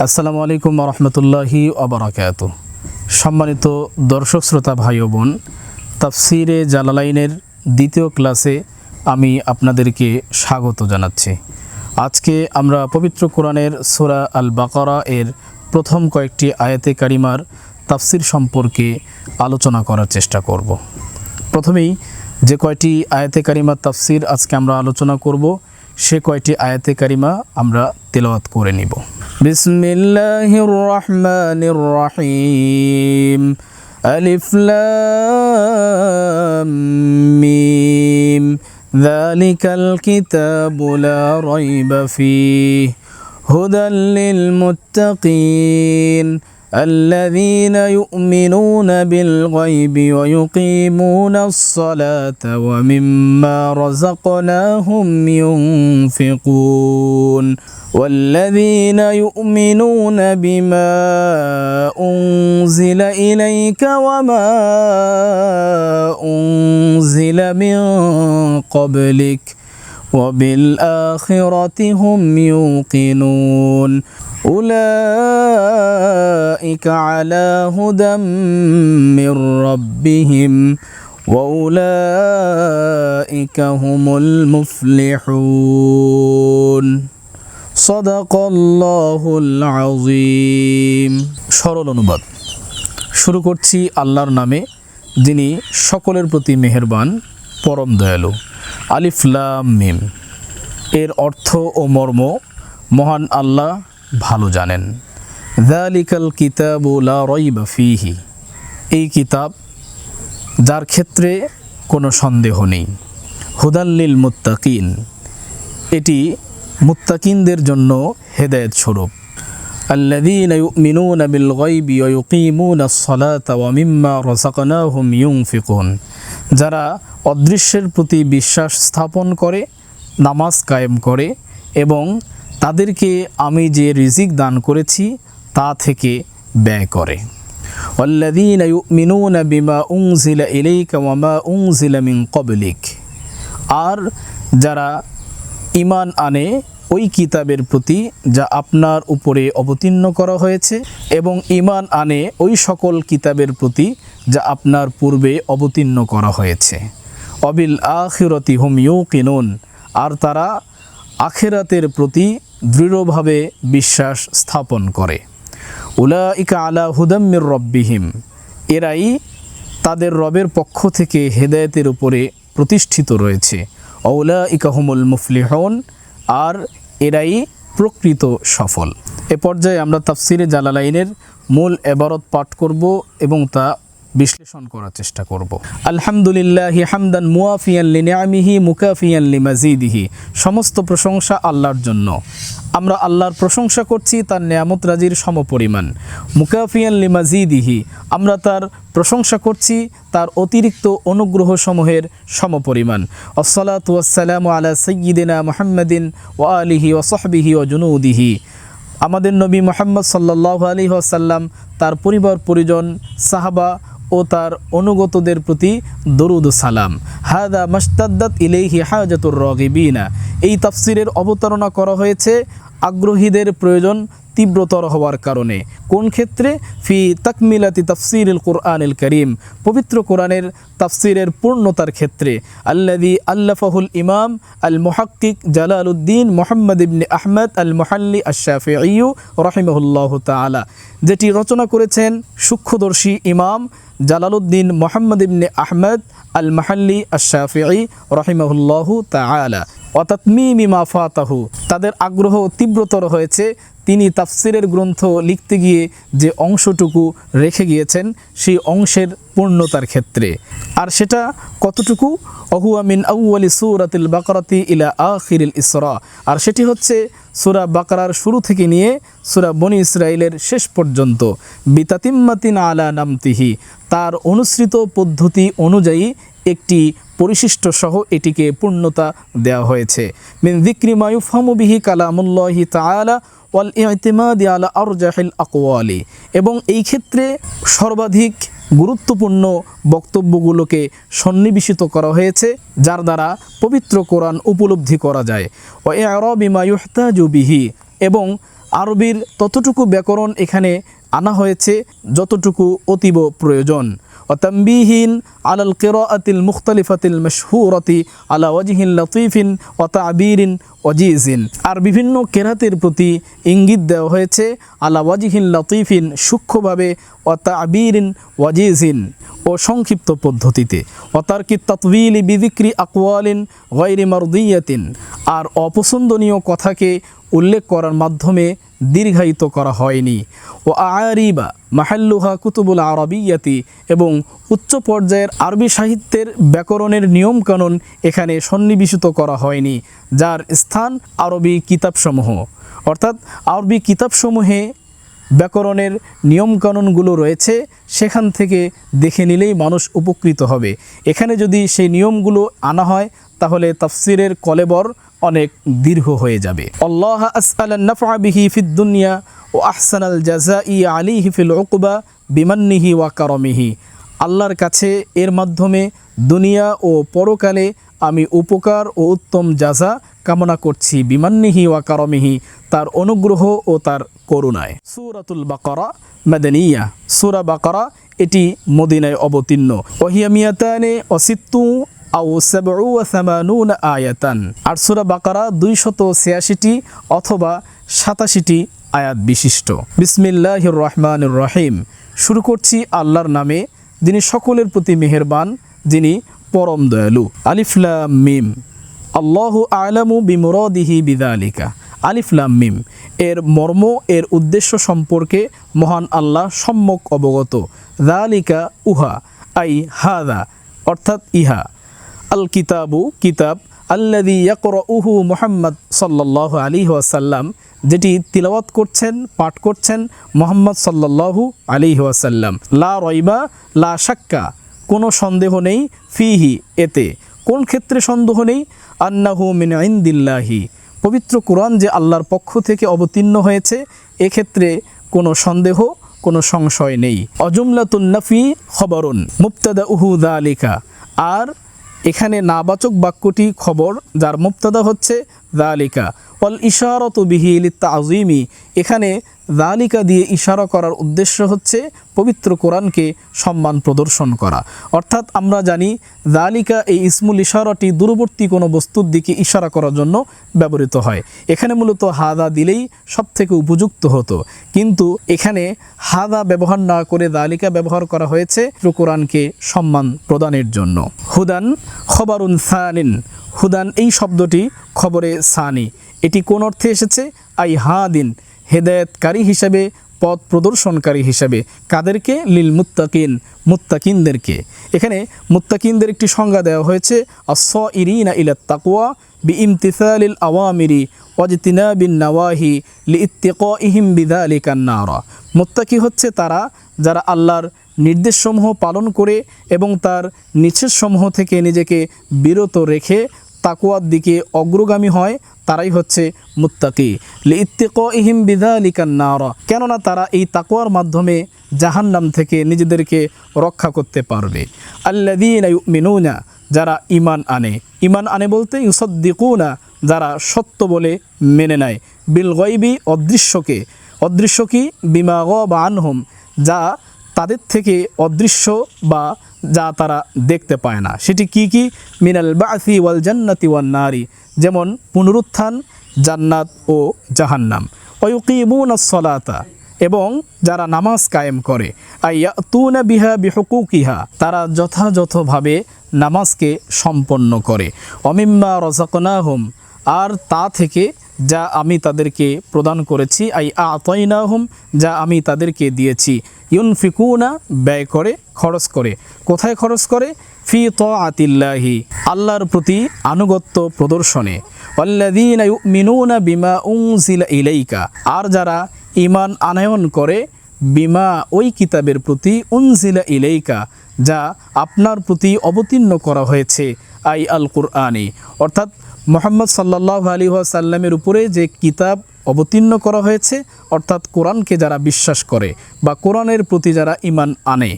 আসসালামু আলাইকুম ওয়া রাহমাতুল্লাহি ওয়া বারাকাতুহু। সম্মানিত দর্শক শ্রোতা ভাই ও বোন, তাফসিরে জালালাইনের দ্বিতীয় ক্লাসে আমি আপনাদেরকে স্বাগত জানাচ্ছি। আজকে আমরা পবিত্র কোরআনের সূরা আল বাকারা এর প্রথম কয়েকটি আয়াতে কারিমার তাফসির সম্পর্কে আলোচনা করার চেষ্টা করব। প্রথমেই যে কয়টি আয়াতে কারিমার তাফসির আজকে আমরা আলোচনা করব, সে কয়টি আয়াতে কারিমা আমরা তেলাওয়াত করে নিব। বিসমিল্লাহির রহমানির রহিম। আলিফ লাম মিম। যালিকাল কিতাবু লা রাইবা ফীহি হুদাল লিল মুত্তাকিন الذين يؤمنون بالغيب ويقيمون الصلاة ومما رزقناهم ينفقون والذين يؤمنون بما أنزل إليك وما أنزل من قبلك وبالآخرة هم يوقنون أولئك على هدى من ربهم وأولئك هم المفلحون صدق الله العظيم। সরল অনুবাদ শুরু করছি আল্লাহর নামে, যিনি সকলের প্রতি মেহেরবান, পরম দয়ালু। আলিফ লাম মিম এর অর্থ ও মর্ম মহান আল্লাহ ভালো জানেন। যালিকাল কিতাবু লা রাইবা ফীহি, এই কিতাব যার ক্ষেত্রে কোনো সন্দেহ নেই। হুদাল লিল মুত্তাকিন, এটি মুত্তাকিনদের জন্য হেদায়েত স্বরূপ। আল্লাযীনা ইউমিনুনা বিল গায়বি ওয়া ইউকিমুনাস সালাতা ওয়া মিম্মা রাযাকনাহুম ইউনফিকুন, যারা অদৃশ্যের প্রতি বিশ্বাস স্থাপন করে, নামাজ কায়েম করে এবং তাদেরকে আমি যে রিজিক দান করেছি তা থেকে ব্যয় করে। ওয়াল্লাযীনা ইউমিনুনা বিমা উনজিলা ইলাইকা ওয়া মা উনজিলা মিন ক্বাবলিক, আর যারা ঈমান আনে ওই কিতাবের প্রতি যা আপনার উপরে অবতীর্ণ করা হয়েছে এবং ঈমান আনে ওই সকল কিতাবের প্রতি যা আপনার পূর্বে অবতীর্ণ করা হয়েছে। অবিল আখিরাতি হুম ইউকিনুন, আর তারা আখিরাতের প্রতি দৃঢ়ভাবে বিশ্বাস স্থাপন করে। উলাইকা আলা হুদাম মির রব্বিহিম, এরাই তাদের রবের পক্ষ থেকে হেদায়েতের উপরে প্রতিষ্ঠিত রয়েছে। উলাইকা হুমুল মুফলিহুন, আর এরাই প্রকৃত সফল। এ পর্যায়ে আমরা তাফসিরে জালালাইনের মূল ইবারত পাঠ করব এবং তা বিশ্লেষণ করার চেষ্টা করব। আলহামদুলিল্লাহি হামদান মুআফিয়ান লিনিআমিহি মুকাফিয়ান লিমাজিদিহি, সমস্ত প্রশংসা আল্লাহর জন্য। আমরা আল্লাহর প্রশংসা করছি তার নেয়ামত রাজির সমপরিমাণ। মুকাফিয়ান লিমাজিদিহি, আমরা তার প্রশংসা করছি তার অতিরিক্ত অনুগ্রহ সমূহের সমপরিমাণ। আসসালাতু ওয়াসসালামু আলা সাইয়্যিদিনা মুহাম্মাদিন ওয়া আলিহি ওয়া সাহবিহি ওয়া জুনুদিহি, আমাদের নবী মুহাম্মদ সাল্লাল্লাহু আলাইহি ওয়াসাল্লাম, তার পরিবার পরিজন, সাহাবা ও তার অনুগতদের প্রতি দরুদ ও সালাম। হাদা মাশতাদ্দাত ইলাইহি হাজাতুর রাগিবিনা, এই তাফসিরের অবতারণা করা হয়েছে আগ্রহীদের প্রয়োজন তীব্রতর হওয়ার কারণে। কোন ক্ষেত্রে? ফি তাকমিলাতি তাফসিরিল কুরআনিল কারীম, পবিত্র কোরআনের তাফসিরের পূর্ণতার ক্ষেত্রে। আল্লাযী আল্লাফাহুল ইমাম আল মুহাক্কিক জালালউদ্দিন মুহাম্মদ ইবনে আহমদ আল মুহাল্লি আশ-শাফিঈ রাহিমাহুল্লাহু তাআলা, যেটি রচনা করেছেন সূক্ষ্মদর্শী ইমাম জালালউদ্দিন মুহাম্মদ ইবনে আহমদ আল মুহাল্লি আশ-শাফিঈ রাহিমাহুল্লাহু তাআলা। ওয়াতাতমিমি মা ফাতাহু, তাদের আগ্রহ তীব্রতর হয়েছে তিনি তাফসিরের গ্রন্থ লিখতে গিয়ে যে অংশটুকু রেখে গিয়েছেন সেই অংশের পূর্ণতার ক্ষেত্রে। আর সেটা কতটুকু? অহুয়া মিন আউয়ালি সূরাতিল বাকারাতি ইলা আখিরিল ইসরা, আর সেটি হচ্ছে সূরা বাকারার শুরু থেকে নিয়ে সূরা বনী ইসরাইলের শেষ পর্যন্ত। বিতাতিম্মাতিন আলা নামতিহি, তার অনুসৃত পদ্ধতি অনুযায়ী একটি পরিশিষ্ট সহ এটিকে পূর্ণতা দেওয়া হয়েছে। মিন যিকরি মা ইউফহামু বিহি কালামুল্লাহি তাআলা ওয়াল ইতিমাদি আলা আরজাহিল আকওয়ালি, এবং এই ক্ষেত্রে সর্বাধিক গুরুত্বপূর্ণ বক্তব্যগুলোকে সন্নিবেশিত করা হয়েছে যার দ্বারা পবিত্র কোরআন উপলব্ধি করা যায়। ওয়া ইরাবি মা ইহতাজু বিহি, এবং আরবির ততটুকু ব্যাকরণ এখানে আনা হয়েছে যতটুকু অতীব প্রয়োজন। ওয়াতামবিহিন আলাল কিরাআতিল মুখতালিফাতিল মাশহুরাতি আলা ওয়াজহিন লতীফিন ওয়া তা'বীরিন ওয়াজিজিন। আর বিভিন্ন কেরাতের প্রতি ইঙ্গিত দেওয়া হয়েছে আলা ওয়াজহিন লতীফিন, সূক্ষ্মভাবে, ওয়া তা'বীরিন ওয়াজিজিন, ও সংক্ষিপ্ত পদ্ধতিতে। ওয়া তারকি তাতওয়িলি বিযিকরি আকওয়ালিন গায়রি মারদিয়াতিন, আর অপছন্দনীয় কথাকে উল্লেখ করার মাধ্যমে দীর্ঘায়িত করা হয়নি। ও আরিবা মাহাল্লুহা কুতুবুল আরবিয়াতি, এবং উচ্চ পর্যায়ের আরবি সাহিত্যের ব্যাকরণের নিয়মকানুন এখানে সন্নিবেশিত করা হয়নি, যার স্থান আরবি কিতাবসমূহ। অর্থাৎ আরবি কিতাবসমূহে ব্যাকরণের নিয়মকানুনগুলো রয়েছে, সেখান থেকে দেখে নিলেই মানুষ উপকৃত হবে। এখানে যদি সেই নিয়মগুলো আনা হয় তাহলে তাফসিরের কলেবর অনেক দীর্ঘ হয়ে যাবে। আল্লাহ আসআলান নাফআ বিহি ফিদ দুনিয়া ও আহসানাল জাযাই আলাইহি ফিল উকবা বিমান্নিহি ওয়া কারামিহি। আল্লাহর কাছে এর মাধ্যমে দুনিয়া ও পরকালে আমি উপকার ও উত্তম জাযা কামনা করছি, বিমান্নিহি ওয়া কারামিহি, তার অনুগ্রহ ও তার করুণায়। সূরাতুল বাকারা মাদানিয়া, সূরা বাকারা এটি মদিনায় অবতীর্ণ। ওয়াহিয়া মিয়াতানে ওয়া সিত্তু আও 87 আয়াতান। আর সূরা বাকারা 286টি অথবা 87টি আয়াত বিশিষ্ট। বিসমিল্লাহির রহমানির রহিম। শুরু করছি আল্লাহর নামে, যিনি সকলের প্রতি মেহেরবান, যিনি পরম দয়ালু। আলিফ লাম মিম। আল্লাহু আ'লামু বিমুরাদিহি বিযালিকা। আলিফ লাম মিম, এর মর্ম, এর উদ্দেশ্য সম্পর্কে মহান আল্লাহ সম্যক অবগত। যালিকা উহা, আই হাদা, অর্থাৎ ইহা। আল কিতাবু, কিতাব, আল্লাযী ইয়াকরাউহু মুহাম্মদ সাল্লাল্লাহু আলাইহি ওয়াসাল্লাম, যেটি তিলাওয়াত করছেন, পাঠ করছেন মুহাম্মদ সাল্লাল্লাহু আলাইহি ওয়াসাল্লাম। লা রাইবা, লা শাক্কা, কোনো সন্দেহ নেই, ফিহি, এতে। কোন ক্ষেত্রে সন্দেহ নেই? আন্নাহু মিন ইনদিল্লাহি, পবিত্র কোরআন যে আল্লাহর পক্ষ থেকে অবতীর্ণ হয়েছে, এক্ষেত্রে কোনো সন্দেহ, কোনো সংশয় নেই। অজুমলাতুন নাফি খবরুন মুবতাদাউহু যালিকা, আর এখানে নাবাচক বাক্যটি খবর, যার মুবতাদা হচ্ছে যালিকা। ওয়াল ইশারাতু বিহি লিতাযীমি, এখানে যালিকা দিয়ে ইশারা করার উদ্দেশ্য হচ্ছে পবিত্র কোরআনকে সম্মান প্রদর্শন করা। অর্থাৎ আমরা জানি যালিকা, এই ইসমুল ইশারাটি দূরবর্তী কোনো বস্তুর দিকে ইশারা করার জন্য ব্যবহৃত হয়। এখানে মূলত হাদা দিলেই সবথেকে উপযুক্ত হতো, কিন্তু এখানে হাদা ব্যবহার না করে যালিকা ব্যবহার করা হয়েছে কোরআনকে সম্মান প্রদানের জন্য। হুদান খবরুন সানিন, হুদান এই শব্দটি খবরে সানি, এটি কোন অর্থে এসেছে? আই হাদিন, হেদায়েতকারী হিসাবে, পথ প্রদর্শনকারী হিসাবে। কাদেরকে? লিল মুত্তাকিন, মুত্তাকিনদেরকে। এখানে মুত্তাকিনদের একটি সংজ্ঞা দেওয়া হয়েছে, আস-সাইরিনা ইলাত তাকওয়া বিইমতিসালিল আওয়ামিরি ওয়াজতিনাবিন নাওয়াহি লিইত্তিকাইহিম বিযালিকান নারা। মুত্তাকি হচ্ছে তারা যারা আল্লাহর নির্দেশসমূহ পালন করে এবং তার নিষেধসমূহ থেকে নিজেকে বিরত রেখে তাকওয়ার দিকে অগ্রগামী হয়, তারাই হচ্ছে মুত্তাকি। লিইত্তিকাইহিম বিযালিকান নারা, কেননা তারা এই তাকওয়ার মাধ্যমে জাহান্নাম থেকে নিজেদেরকে রক্ষা করতে পারবে। আল্লাযীনা ইউমিনুনা, যারা ঈমান আনে। ঈমান আনে বলতে ইউসাদ্দিকুনা, যারা সত্য বলে মেনে নেয়। বিল গায়বি, অদৃশ্যকে। অদৃশ্য কি? বিমা গাবা আনহুম, যা তাদের থেকে অদৃশ্য বা যা তারা দেখতে পায় না। সেটি কি কি? মিনাল বা'সি ওয়াল জান্নাতি ওয়ান নারি, যেমন পুনরুত্থান, জান্নাত ও জাহান্নাম। ওয়া ইউকিমুনাস সালাতা, এবং যারা নামাজ কায়েম করে। আইয়াতুনা বিহা বিহুকুকিহা, তারা যথাযথভাবে নামাজকে সম্পন্ন করে। অমিম্মা রাযাকনাহুম, আর তা থেকে যা আমি তাদেরকে প্রদান করেছি। আই আতাইনাহুম, যা আমি তাদেরকে দিয়েছি। ইউনফিকুনা, ব্যয় করে, খরচ করে। কোথায় খরচ করে? ফি তাআতিল্লাহি, আল্লাহর প্রতি আনুগত্য প্রদর্শনে। ওয়াল্লাযীনা ইউমিনুনা বিমা উনজিলা ইলাইকা, আর যারা ঈমান আনয়ন করে বিমা, ওই কিতাবের প্রতি, উনজিলা ইলাইকা, যা আপনার প্রতি অবতীর্ণ করা হয়েছে। আই আল কুরআনি, অর্থাৎ মুহাম্মদ সাল্লাল্লাহু আলাইহি ওয়াসাল্লামের উপরে যে কিতাব অবতীর্ণ করা হয়েছে, অর্থাৎ কোরআনকে যারা বিশ্বাস করে বা কোরআনের প্রতি যারা ঈমান আনে।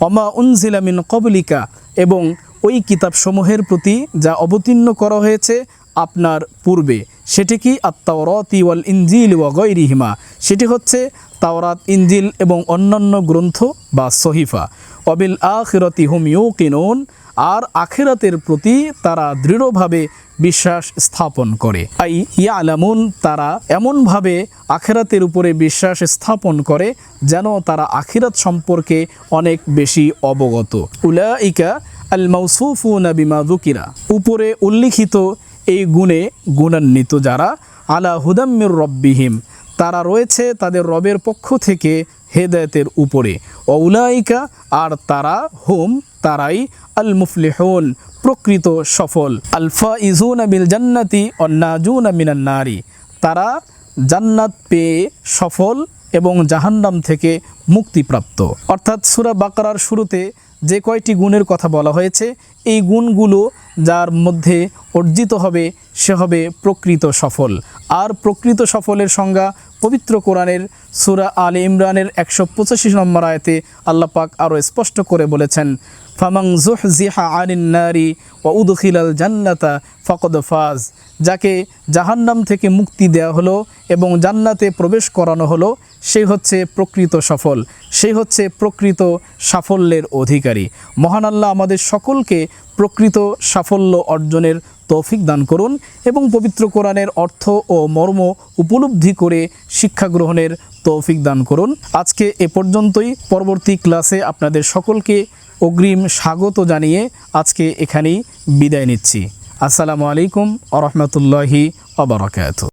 ওমা উনজিলা মিন ক্বাবলিকা, এবং ওই কিতাবসমূহের প্রতি যা অবতীর্ণ করা হয়েছে আপনার পূর্বে। সেটি কি আত-তাওরাতি ওয়াল ইনজিল ওয়া গায়রিহিমা, সেটি হচ্ছে তাওরাত, ইনজিল এবং অন্যান্য গ্রন্থ বা সহিফা। ওয়াবিল আখিরাতি হুম ইউকিনুন, আর আখিরাতের প্রতি তারা দৃঢ়ভাবে বিশ্বাস স্থাপন করে। আই ইয়ালামুন, তারা এমনভাবে আখিরাতের উপরে বিশ্বাস স্থাপন করে যেন তারা আখিরাত সম্পর্কে অনেক বেশি অবগত। উলাইকা আল মাউসুফুনা বিমা যুকিরা, উপরে উল্লিখিত এই গুণে গুণান্বিত যারা, আলা হুদাম মির রব্বিহিম, তারা রয়েছে তাদের রবের পক্ষ থেকে হেদায়েতের উপরে। উলাইকা, আর তারা, হুম তারাই, আল মুফলিহুন, প্রকৃত সফল। আল ফাইজুনা বিল জান্নাতি ওয়ান নাজুনা মিনান নারি, তারা জান্নাত পেয়ে সফল এবং জাহান্নাম থেকে মুক্তিপ্রাপ্ত। অর্থাৎ সূরা বাকারার শুরুতে যে কয়টি গুণের কথা বলা হয়েছে, এই গুণগুলো যার মধ্যে অর্জিত হবে সে হবে প্রকৃত সফল। আর প্রকৃত সফলের সংজ্ঞা পবিত্র কোরআনের সূরা আলে ইমরানের 185 নম্বর আয়াতে আল্লাহ পাক আরও স্পষ্ট করে বলেছেন, ফামান যুহজিহা আনিন নারি ওয়া উদখিলাল জান্নাতা ফাকাদ ফাজ, যাকে জাহান্নাম থেকে মুক্তি দেওয়া হলো এবং জান্নাতে প্রবেশ করানো হলো, সেই হচ্ছে প্রকৃত সফল, সেই হচ্ছে প্রকৃত সাফল্যের অধিকারী। মহান আল্লাহ আমাদের সকলকে প্রকৃত সাফল্য অর্জনের তৌফিক দান করুন এবং পবিত্র কোরআনের অর্থ ও মর্ম উপলব্ধি করে শিক্ষা গ্রহণের তৌফিক দান করুন। আজকে এ পর্যন্তই। পরবর্তী ক্লাসে আপনাদের সকলকে অগ্রিম স্বাগত জানিয়ে আজকে এখানেই বিদায় নিচ্ছি। আসসালামু আলাইকুম ওয়া রাহমাতুল্লাহি ওয়া বারাকাতুহু।